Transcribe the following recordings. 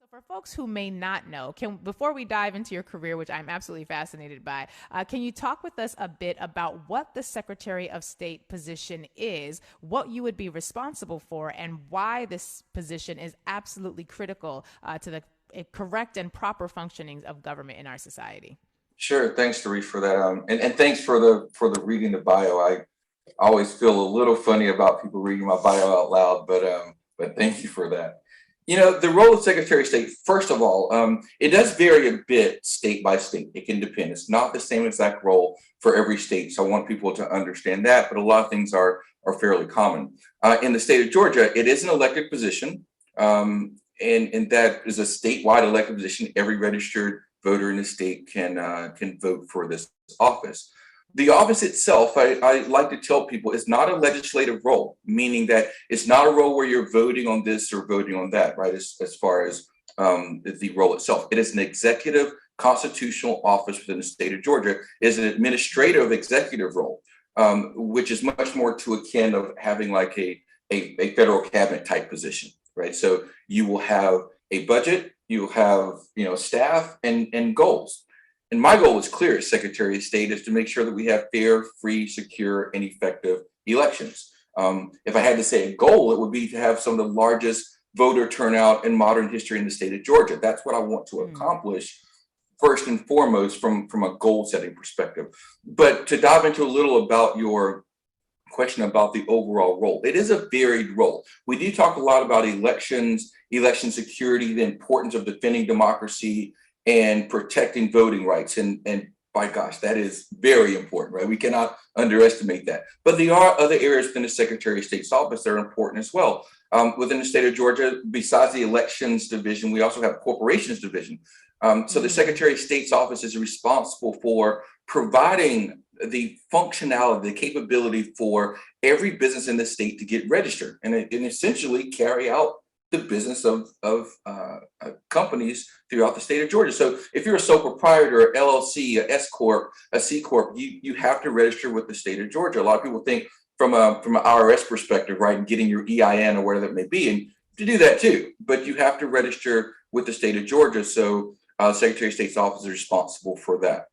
For folks who may not know, before we dive into your career, which I'm absolutely fascinated by, can you talk with us a bit about what the Secretary of State position is, what you would be responsible for, and why this position is absolutely critical to the correct and proper functioning of government in our society? Sure. Thanks, Lurie, for that. And thanks for the reading the bio. I always feel a little funny about people reading my bio out loud, but thank you for that. The role of Secretary of State, first of all, it does vary a bit state by state. It can depend. It's not the same exact role for every state. So I want people to understand that, but a lot of things are fairly common. In the state of Georgia, it is an elected position, and that is a statewide elected position. Every registered voter in the state can vote for this office. The office itself, I like to tell people, is not a legislative role, meaning that it's not a role where you're voting on this or voting on that, right? As far as the role itself, it is an executive constitutional office within the state of Georgia. It is an administrative executive role, which is much more to akin of having like a federal cabinet type position, right? So you will have a budget, you will have staff and goals. And my goal is clear as Secretary of State is to make sure that we have fair, free, secure, and effective elections. If I had to say a goal, it would be to have some of the largest voter turnout in modern history in the state of Georgia. That's what I want to accomplish first and foremost from a goal setting perspective. But to dive into a little about your question about the overall role, it is a varied role. We do talk a lot about elections, election security, the importance of defending democracy, and protecting voting rights. And by gosh, that is very important, right? We cannot underestimate that. But there are other areas within the Secretary of State's office that are important as well. Within the state of Georgia, besides the elections division, we also have corporations division. So the Secretary of State's office is responsible for providing the functionality, the capability for every business in the state to get registered and essentially carry out the business of companies throughout the state of Georgia. So if you're a sole proprietor, LLC, a S corp, a C corp, you have to register with the state of Georgia. A lot of people think from an IRS perspective, right, and getting your EIN or whatever it may be, and to do that too. But you have to register with the state of Georgia. So Secretary of State's office is responsible for that.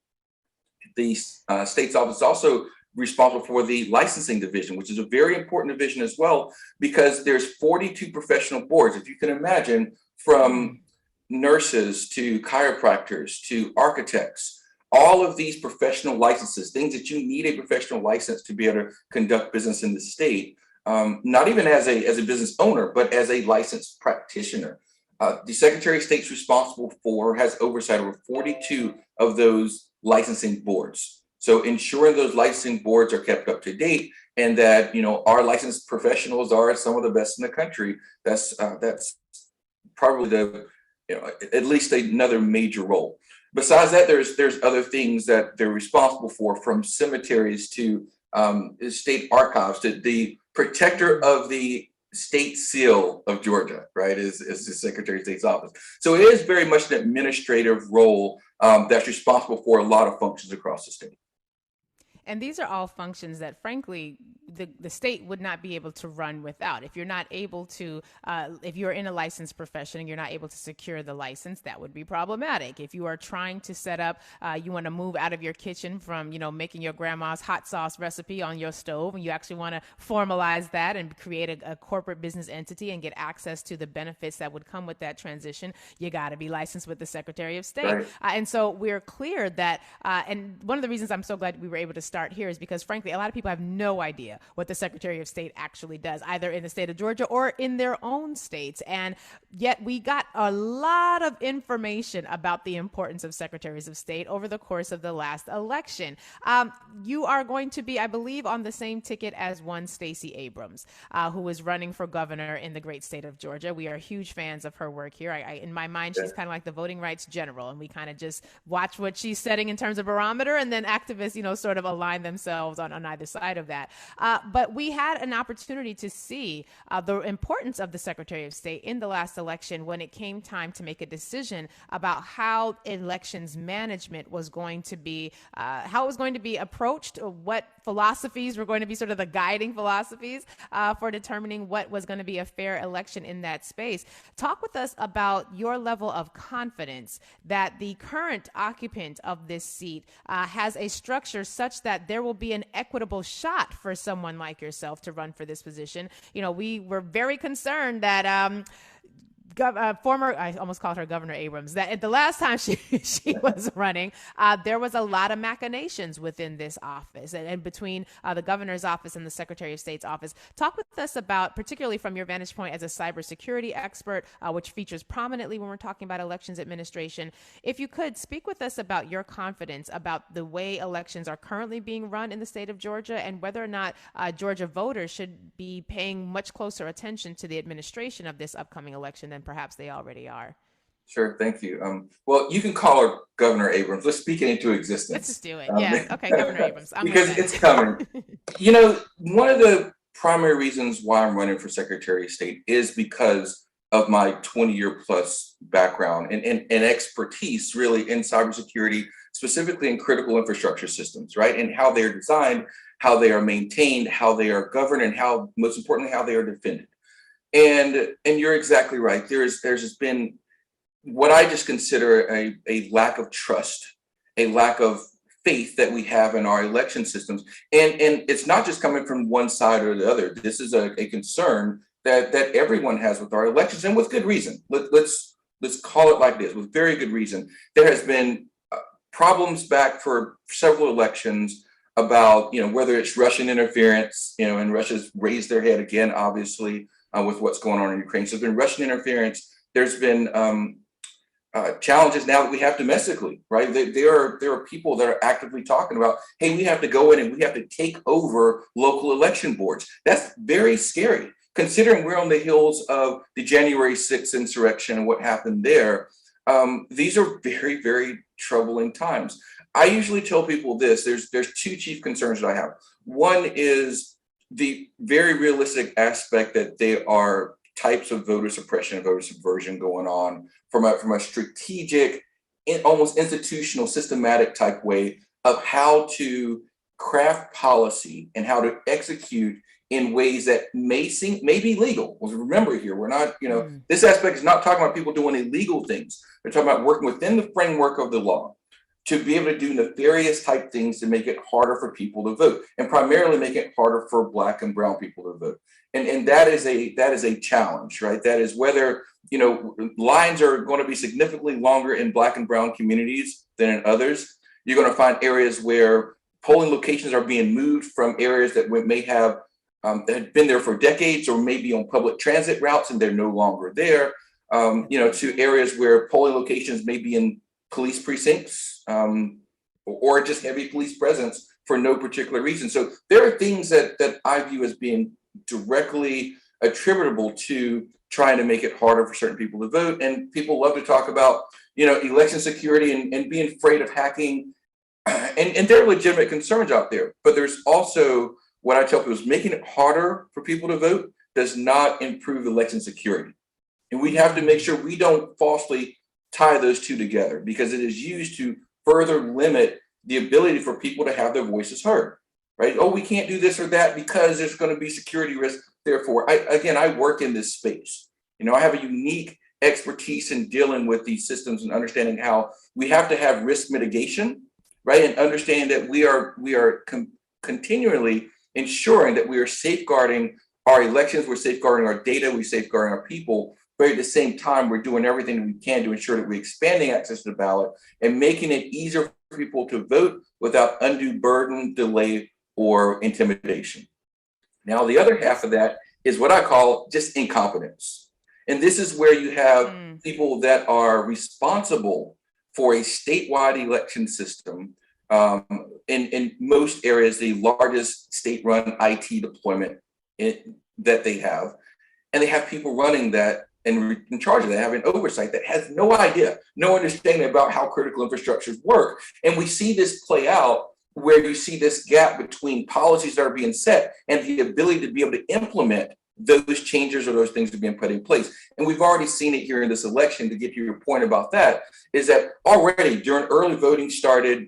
The state's office also responsible for the licensing division, which is a very important division as well, because there's 42 professional boards. If you can imagine, from nurses to chiropractors to architects, all of these professional licenses, things that you need a professional license to be able to conduct business in the state, not even as a business owner, but as a licensed practitioner. The Secretary of State's responsible for, has oversight over 42 of those licensing boards. So ensuring those licensing boards are kept up to date and that, our licensed professionals are some of the best in the country. That's probably at least another major role. Besides that, there's other things that they're responsible for, from cemeteries to state archives to the protector of the state seal of Georgia, right, is the Secretary of State's office. So it is very much an administrative role that's responsible for a lot of functions across the state. And these are all functions that, frankly, the state would not be able to run without. If you're not able to, if you're in a licensed profession and you're not able to secure the license, that would be problematic. If you are trying to set up, you want to move out of your kitchen from, making your grandma's hot sauce recipe on your stove, and you actually want to formalize that and create a corporate business entity and get access to the benefits that would come with that transition, you got to be licensed with the Secretary of State. Right. And so we're clear that, and one of the reasons I'm so glad we were able to start here is because, frankly, a lot of people have no idea what the Secretary of State actually does, either in the state of Georgia or in their own states. And yet we got a lot of information about the importance of secretaries of state over the course of the last election. You are going to be, I believe, on the same ticket as one Stacey Abrams, who is running for governor in the great state of Georgia. We are huge fans of her work here. In my mind, she's kind of like the voting rights general, and we kind of just watch what she's setting in terms of barometer, and then activists, sort of align themselves on either side of that. But we had an opportunity to see the importance of the Secretary of State in the last election election when it came time to make a decision about how elections management was going to be, how it was going to be approached, or what philosophies were going to be sort of the guiding philosophies for determining what was going to be a fair election in that space. Talk with us about your level of confidence that the current occupant of this seat has a structure such that there will be an equitable shot for someone like yourself to run for this position. You know, we were very concerned that former, I almost called her Governor Abrams, that at the last time she was running, there was a lot of machinations within this office and between the governor's office and the Secretary of State's office. Talk with us about, particularly from your vantage point as a cybersecurity expert, which features prominently when we're talking about elections administration. If you could speak with us about your confidence about the way elections are currently being run in the state of Georgia, and whether or not Georgia voters should be paying much closer attention to the administration of this upcoming election than perhaps they already are. Sure, thank you. Well, you can call her Governor Abrams. Let's speak it into existence. Let's just do it. Yeah. Okay, Governor Abrams. Because it's coming. You know, one of the primary reasons why I'm running for Secretary of State is because of my 20-year plus background and expertise really in cybersecurity, specifically in critical infrastructure systems, right? And how they're designed, how they are maintained, how they are governed, and how, most importantly, how they are defended. And you're exactly right. There's just been what I just consider a lack of trust, a lack of faith that we have in our election systems. And it's not just coming from one side or the other. This is a concern that everyone has with our elections, and with good reason. Let's call it like this, with very good reason. There has been problems back for several elections about, whether it's Russian interference, and Russia's raised their head again, obviously, with what's going on in Ukraine. So there's been Russian interference. There's been challenges now that we have domestically, right? There are people that are actively talking about, hey, we have to go in and we have to take over local election boards. That's very scary, considering we're on the heels of the January 6th insurrection and what happened there. These are very, very troubling times. I usually tell people this, there's two chief concerns that I have. One is the very realistic aspect that there are types of voter suppression and voter subversion going on from a strategic, almost institutional, systematic type way of how to craft policy and how to execute in ways that may be legal. Well, remember here, we're not, this aspect is not talking about people doing illegal things. They're talking about working within the framework of the law to be able to do nefarious type things to make it harder for people to vote, and primarily make it harder for Black and brown people to vote. And that is a challenge, right? That is whether, lines are going to be significantly longer in Black and brown communities than in others. You're going to find areas where polling locations are being moved from areas that may have that had been there for decades, or maybe on public transit routes and they're no longer there, to areas where polling locations may be in police precincts, or just heavy police presence for no particular reason. So there are things that I view as being directly attributable to trying to make it harder for certain people to vote. And people love to talk about, election security and being afraid of hacking. And there are legitimate concerns out there. But there's also what I tell people is making it harder for people to vote does not improve election security. And we have to make sure we don't falsely tie those two together, because it is used to further limit the ability for people to have their voices heard, right? Oh, we can't do this or that because there's going to be security risk. Therefore, I work in this space. I have a unique expertise in dealing with these systems and understanding how we have to have risk mitigation, right? And understand that we are continually ensuring that we are safeguarding our elections, we're safeguarding our data, we're safeguarding our people. But at the same time, we're doing everything we can to ensure that we're expanding access to the ballot and making it easier for people to vote without undue burden, delay, or intimidation. Now, the other half of that is what I call just incompetence. And this is where you have people that are responsible for a statewide election system. In most areas, the largest state-run IT deployment that they have. And they have people running that and in charge of that, having oversight that has no idea, no understanding about how critical infrastructures work. And we see this play out where you see this gap between policies that are being set and the ability to be able to implement those changes or those things are being put in place. And we've already seen it here in this election. To get to your point about that, is that already during early voting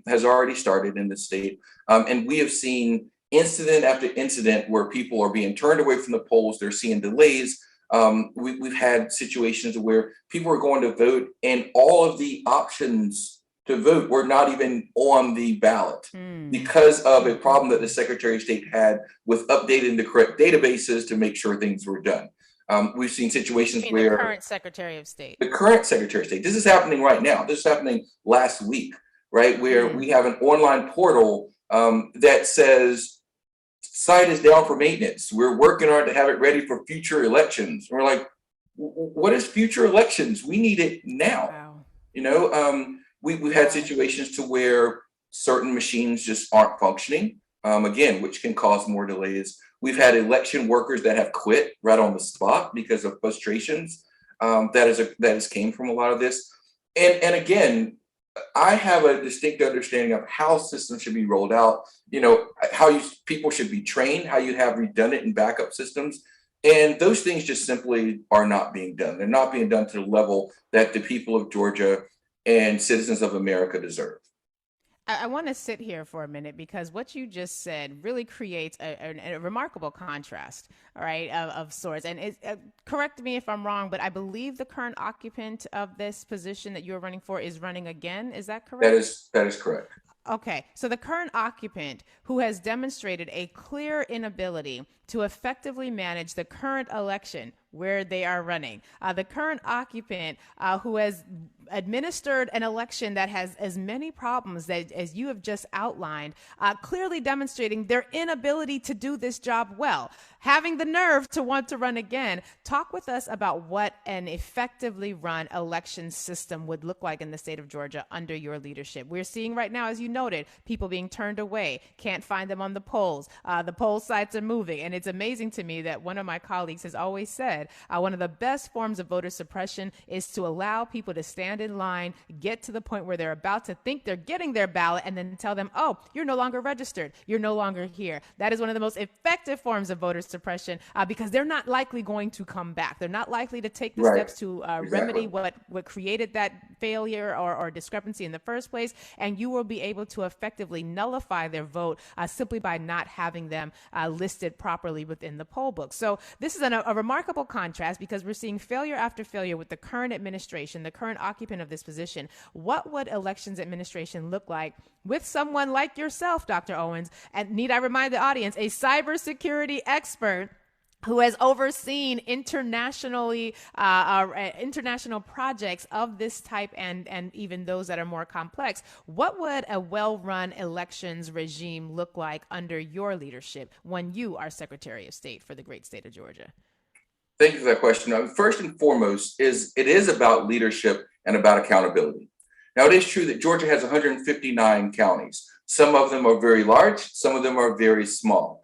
has already started in the state. And we have seen incident after incident where people are being turned away from the polls. They're seeing delays. We've had situations where people are going to vote and all of the options to vote were not even on the ballot because of a problem that the Secretary of State had with updating the correct databases to make sure things were done. We've seen situations where the current Secretary of State. This is happening right now. This is happening last week, right? Where we have an online portal that says site is down for maintenance. We're working hard to have it ready for future elections. We're like, what is future elections? We need it now. Wow. You know, we've had situations to where certain machines just aren't functioning, again, which can cause more delays. We've had election workers that have quit right on the spot because of frustrations that has came from a lot of this. And again, I have a distinct understanding of how systems should be rolled out, you know, how people should be trained, how you have redundant and backup systems. And those things just simply are not being done. They're not being done to the level that the people of Georgia and citizens of America deserve. I want to sit here for a minute because what you just said really creates a remarkable contrast, all right, of sorts. And correct me if I'm wrong, but I believe the current occupant of this position that you're running for is running again. Is that correct? That is correct. Okay, so the current occupant who has demonstrated a clear inability to effectively manage the current election where they are running, the current occupant who has administered an election that has as many problems as you have just outlined, clearly demonstrating their inability to do this job well, having the nerve to want to run again. Talk with us about what an effectively run election system would look like in the state of Georgia under your leadership. We're seeing right now, as you noted, people being turned away, can't find them on the polls. The poll sites are moving. And it's amazing to me that one of my colleagues has always said one of the best forms of voter suppression is to allow people to stand in line, get to the point where they're about to think they're getting their ballot, and then tell them, oh, you're no longer registered. You're no longer here. That is one of the most effective forms of voter suppression because they're not likely going to come back. They're not likely to take the steps to remedy what created that failure or discrepancy in the first place. And you will be able to effectively nullify their vote simply by not having them listed properly within the poll book. So this is a remarkable contrast because we're seeing failure after failure with the current administration, the current occupant of this position. What would elections administration look like with someone like yourself, Dr. Owens? And need I remind the audience, a cybersecurity expert who has overseen international projects of this type and even those that are more complex. What would a well-run elections regime look like under your leadership when you are Secretary of State for the great state of Georgia? Thank you for that question. First and foremost, it is about leadership and about accountability. Now, it is true that Georgia has 159 counties. Some of them are very large, some of them are very small.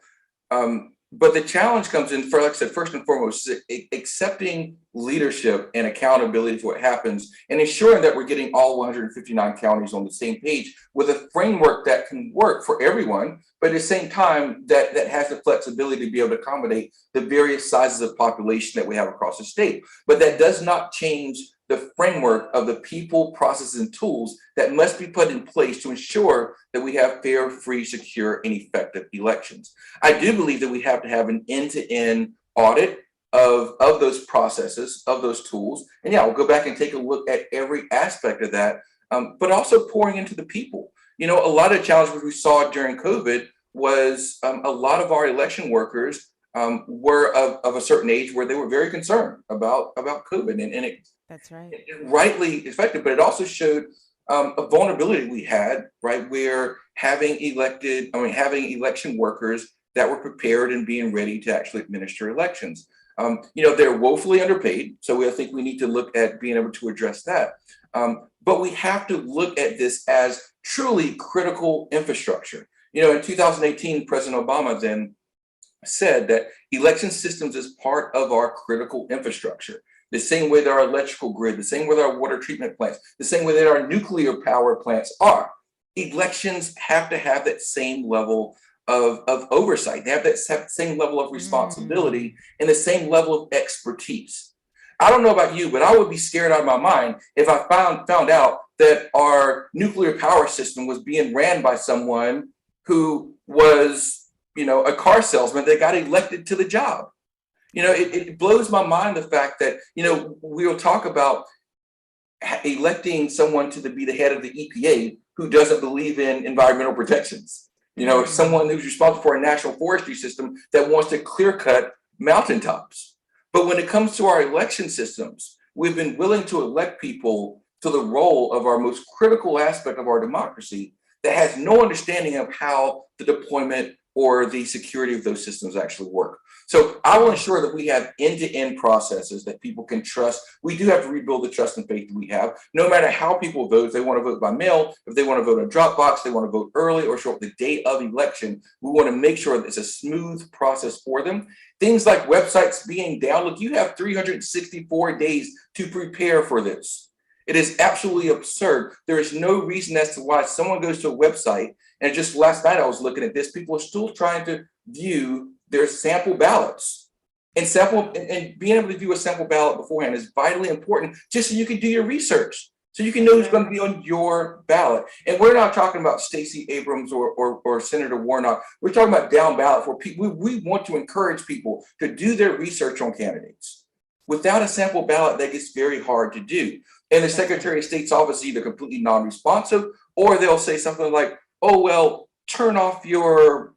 But the challenge comes in, like I said, first and foremost, accepting leadership and accountability for what happens and ensuring that we're getting all 159 counties on the same page with a framework that can work for everyone, but at the same time that has the flexibility to be able to accommodate the various sizes of population that we have across the state. But that does not change the framework of the people, processes, and tools that must be put in place to ensure that we have fair, free, secure, and effective elections. I do believe that we have to have an end-to-end audit of those processes, of those tools. And yeah, we'll go back and take a look at every aspect of that, but also pouring into the people. You know, a lot of challenges we saw during COVID was a lot of our election workers were of a certain age where they were very concerned about COVID, and that's right. It rightly effective, but it also showed a vulnerability we had, right, where having election workers that were prepared and being ready to actually administer elections. You know, they're woefully underpaid, so I think we need to look at being able to address that. But we have to look at this as truly critical infrastructure. You know, in 2018, President Obama then said that election systems is part of our critical infrastructure. The same way that our electrical grid, the same way that our water treatment plants, the same way that our nuclear power plants are. Elections have to have that same level of oversight. They have that same level of responsibility and the same level of expertise. I don't know about you, but I would be scared out of my mind if I found out that our nuclear power system was being ran by someone who was, a car salesman that got elected to the job. It blows my mind the fact that, we will talk about electing someone to be the head of the EPA who doesn't believe in environmental protections. Someone who's responsible for a national forestry system that wants to clear cut mountaintops. But when it comes to our election systems, we've been willing to elect people to the role of our most critical aspect of our democracy that has no understanding of how the deployment or the security of those systems actually work. So I will ensure that we have end-to-end processes that people can trust. We do have to rebuild the trust and faith that we have. No matter how people vote, if they want to vote by mail, if they want to vote on Dropbox, they want to vote early or show up the day of election, we want to make sure that it's a smooth process for them. Things like websites being down, look, you have 364 days to prepare for this. It is absolutely absurd. There is no reason as to why someone goes to a website, and just last night I was looking at this, people are still trying to view their sample ballots. And being able to view a sample ballot beforehand is vitally important just so you can do your research, so you can know who's going to be on your ballot. And we're not talking about Stacey Abrams or Senator Warnock. We're talking about down ballot for people. We want to encourage people to do their research on candidates. Without a sample ballot, that gets very hard to do. And the Secretary of State's office is either completely non-responsive, or they'll say something like, "Oh well, turn off your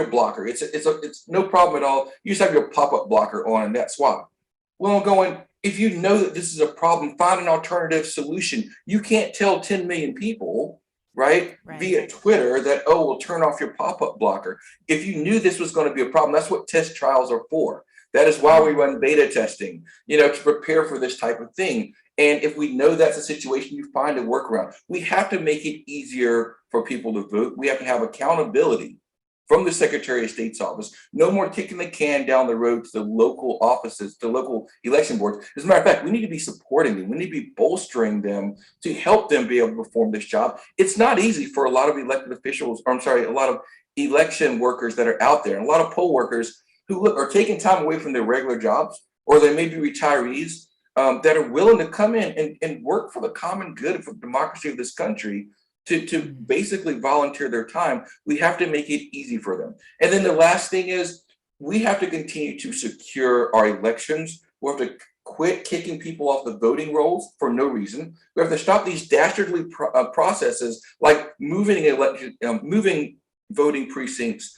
blocker. It's no problem at all. You just have your pop-up blocker on, and that's why." Well, I'm going, if you know that this is a problem, find an alternative solution. You can't tell 10 million people, right, via Twitter that, "Oh, we'll turn off your pop-up blocker." If you knew this was going to be a problem, that's what test trials are for. That is why we run beta testing, to prepare for this type of thing. And if we know that's a situation, you find a workaround. We have to make it easier for people to vote. We have to have accountability from the Secretary of State's office. No more kicking the can down the road to the local offices, to local election boards. As a matter of fact, we need to be supporting them. We need to be bolstering them to help them be able to perform this job. It's not easy for a lot of elected officials, a lot of election workers that are out there, and a lot of poll workers who are taking time away from their regular jobs, or they may be retirees, that are willing to come in and work for the common good, for the democracy of this country, to basically volunteer their time. We have to make it easy for them. And then the last thing is, we have to continue to secure our elections. We have to quit kicking people off the voting rolls for no reason. We have to stop these dastardly processes like moving voting precincts,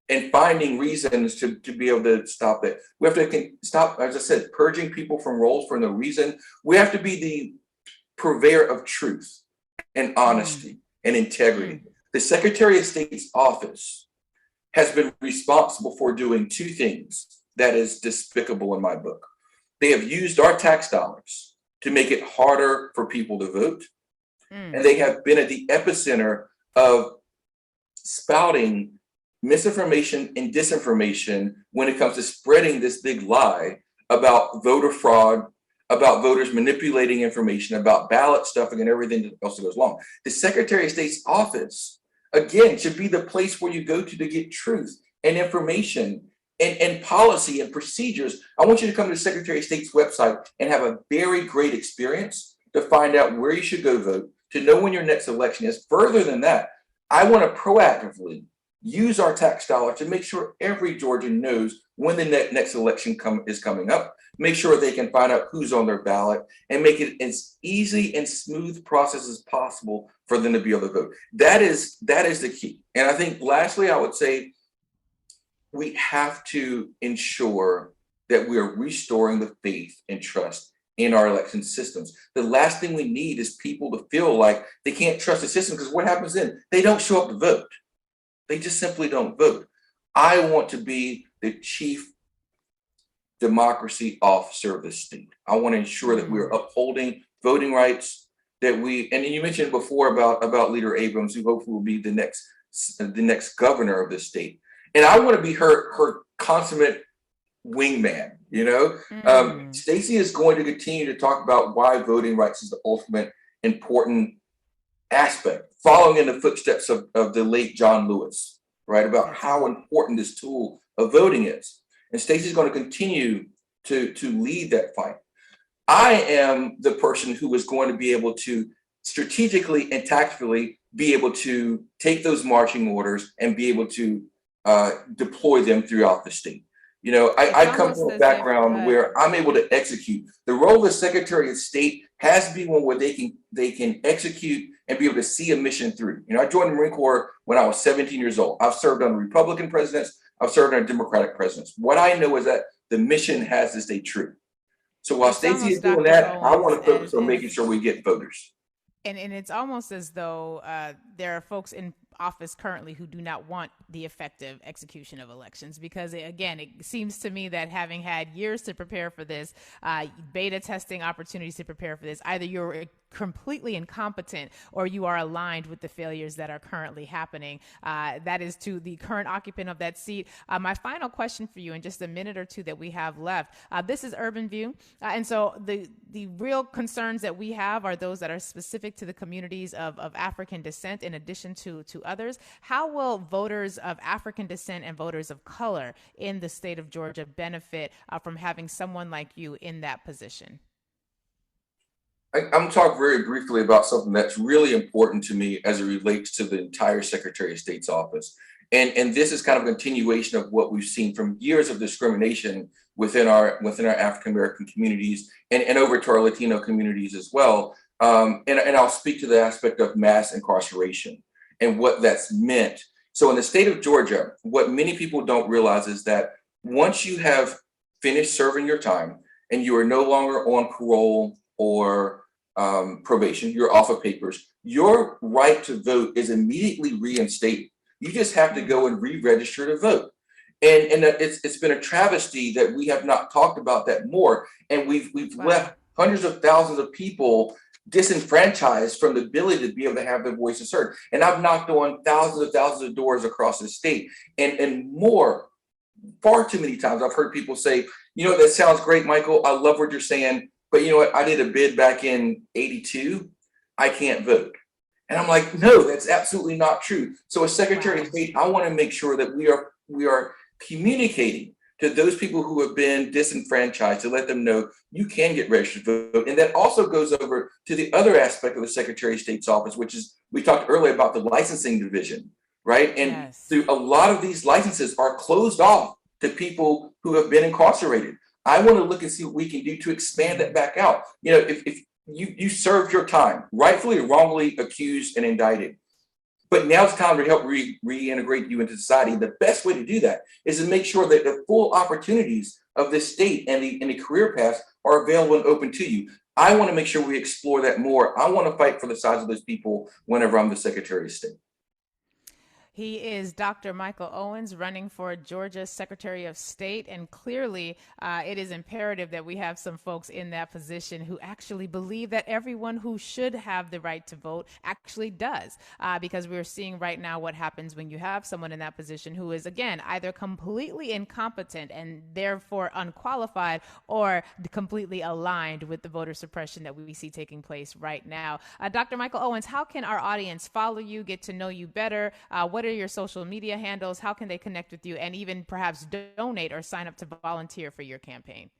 and finding reasons to be able to stop it. We have to stop, as I said, purging people from rolls for no reason. We have to be the purveyor of truth and honesty and integrity. The Secretary of State's office has been responsible for doing two things that is despicable in my book. They have used our tax dollars to make it harder for people to vote. And they have been at the epicenter of spouting misinformation and disinformation when it comes to spreading this big lie about voter fraud, about voters manipulating information, about ballot stuffing and everything else that goes along. The Secretary of State's office, again, should be the place where you go to get truth and information and policy and procedures. I want you to come to the Secretary of State's website and have a very great experience to find out where you should go vote, to know when your next election is. Further than that, I want to proactively use our tax dollar to make sure every Georgian knows when the next election is coming up, make sure they can find out who's on their ballot, and make it as easy and smooth process as possible for them to be able to vote. That is the key. And I think lastly, I would say we have to ensure that we are restoring the faith and trust in our election systems. The last thing we need is people to feel like they can't trust the system, because what happens then? They don't show up to vote. They just simply don't vote. I want to be the chief democracy officer of the state. I want to ensure that we're upholding voting rights, and you mentioned before about Leader Abrams, who hopefully will be the next governor of the state. And I want to be her consummate wingman, Stacey is going to continue to talk about why voting rights is the ultimate important aspect, following in the footsteps of the late John Lewis. right, about how important this tool of voting is. And Stacey's going to continue to lead that fight. I am the person who is going to be able to strategically and tactfully be able to take those marching orders and be able to deploy them throughout the state. You know, I come from a background where I'm able to execute. The role of the Secretary of State has to be one where they can execute and be able to see a mission through. You know, I joined the Marine Corps when I was 17 years old. I've served under Republican presidents. I've served under Democratic presidents. What I know is that the mission has to stay true. So while Stacey is doing that, I want to focus on making sure we get voters. And it's almost as though there are folks in office currently who do not want the effective execution of elections, because again, it seems to me that having had years to prepare for this, beta testing opportunities to prepare for this, either you're completely incompetent or you are aligned with the failures that are currently happening. That is to the current occupant of that seat. My final question for you in just a minute or two that we have left. This is Urban View. And so the real concerns that we have are those that are specific to the communities of African descent in addition to others. How will voters of African descent and voters of color in the state of Georgia benefit from having someone like you in that position? I'm going to talk very briefly about something that's really important to me as it relates to the entire Secretary of State's office. And this is kind of a continuation of what we've seen from years of discrimination within our African-American communities and over to our Latino communities as well. And I'll speak to the aspect of mass incarceration and what that's meant. So in the state of Georgia, what many people don't realize is that once you have finished serving your time and you are no longer on parole or probation, you're off of papers, your right to vote is immediately reinstated. You just have to go and re-register to vote. And it's been a travesty that we have not talked about that more. And we've left hundreds of thousands of people disenfranchised from the ability to be able to have their voices heard. And I've knocked on thousands of doors across the state and more. Far too many times I've heard people say, you know, that sounds great, Michael. I love what you're saying. But you know what? I did a bid back in '82. I can't vote. And I'm like, no, that's absolutely not true. So as Secretary of State, I want to make sure that we are communicating to those people who have been disenfranchised to let them know you can get registered to vote. And that also goes over to the other aspect of the Secretary of State's office, which is, we talked earlier about the licensing division, right? And through a lot of these licenses are closed off to people who have been incarcerated. I want to look and see what we can do to expand that back out. You know, if you served your time, rightfully or wrongly accused and indicted, but now it's time to help reintegrate you into society. The best way to do that is to make sure that the full opportunities of this state and the career paths are available and open to you. I want to make sure we explore that more. I want to fight for the size of those people whenever I'm the Secretary of State. He is Dr. Michael Owens, running for Georgia's Secretary of State. And clearly, it is imperative that we have some folks in that position who actually believe that everyone who should have the right to vote actually does. Because we're seeing right now what happens when you have someone in that position who is, again, either completely incompetent and therefore unqualified or completely aligned with the voter suppression that we see taking place right now. Dr. Michael Owens, how can our audience follow you, get to know you better? What are your social media handles? How can they connect with you and even perhaps donate or sign up to volunteer for your campaign?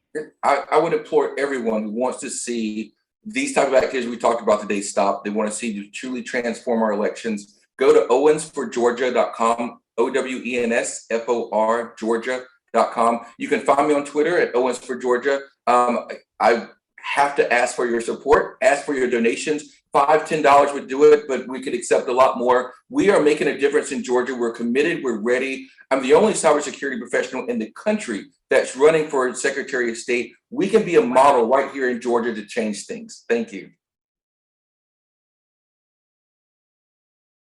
I would implore everyone who wants to see these type of activities we talked about today stop. They want to see to truly transform our elections. Go to owensforgeorgia.com, OWENSFOR Georgia.com. You can find me on Twitter at Owens for Georgia. I have to ask for your support, ask for your donations. $5, $10 would do it, but we could accept a lot more. We are making a difference in Georgia. We're committed. We're ready. I'm the only cybersecurity professional in the country that's running for Secretary of State. We can be a model right here in Georgia to change things. Thank you.